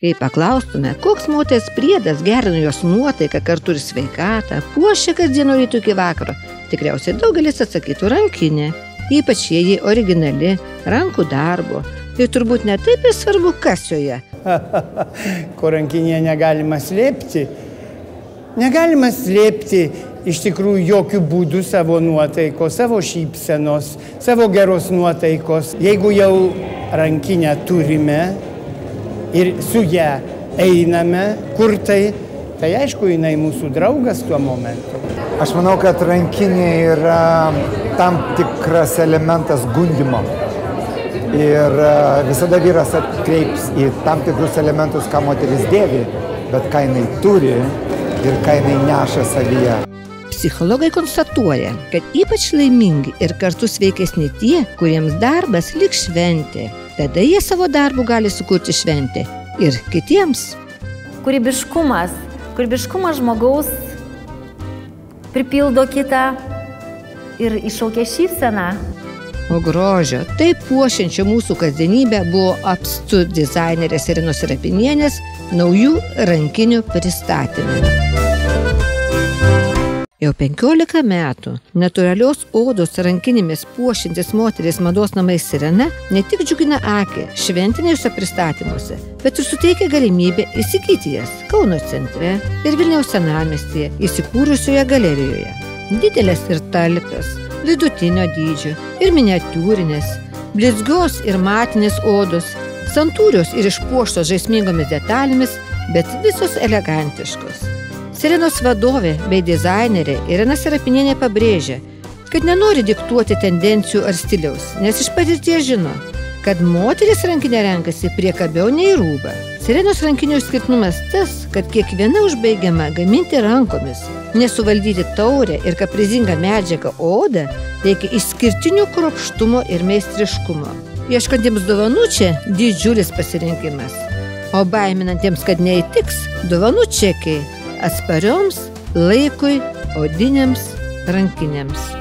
Jei paklaustume, koks moters priedas gerina jos nuotaiką kartu ir sveikatą, puošia kasdieno rytų iki vakaro, tikriausiai daugelis atsakytų rankinė, ypač jei ji originali, rankų darbo. Tai turbūt ne taip ir svarbu, kas joje. Ko rankinėje negalima slėpti. Negalima slėpti iš tikrųjų jokių būdų savo nuotaikos, savo šypsenos, savo geros nuotaikos. Jeigu jau rankinę turime ir su ją einame, kur tai aišku, jinai mūsų draugas tuo momentu. Aš manau, kad rankinė yra tam tikras elementas gundymo. Ir visada vyras atkreips į tam tikrus elementus, ką moteris dėvi, bet ką jinai turi ir ką jinai neša savyje. Psichologai konstatuoja, kad ypač laimingi ir kartu sveikesni tie, kuriems darbas lyg šventė. Tada jie savo darbu gali sukurti šventę ir kitiems. Kūrybiškumas žmogaus pripildo kitą ir iššaukia šypseną. O grožio, taip puošiančio mūsų kasdienybę buvo apstu dizainerės Irinos Serapinienės naujų rankinių pristatymų. Jau 15 metų natūralios odos rankinėmis puošiantis moteris mados namai Sirena ne tik džiugina akį šventiniuose pristatymuose, bet ir suteikia galimybę įsigyti jas Kauno centre ir Vilniaus senamiestyje įsikūrusioje galerijoje. Didelės ir talpios, vidutinio dydžio ir miniatiūrinės, blizgios ir matinės odos, santūrios ir išpuoštos žaismingomis detalėmis, bet visos elegantiškos. Sirenos vadovė bei dizainerė Irina Serapinienė pabrėžia, kad nenori diktuoti tendencijų ar stiliaus, nes iš patirties žino, kad moteris rankinę renkasi priekabiau nei rūbą. Sirenos rankinių išskirtinumas tas, kad kiekviena užbaigiama gaminti rankomis. Nesuvaldyti taurę ir kaprizingą medžiagą odą reikia išskirtinių kruopštumo ir meistriškumo. Ieškantiems dovanų čia didžiulis pasirinkimas, o baiminantiems, kad neįtiks, dovanų čekiai atsparioms laikui odinėms rankinėms.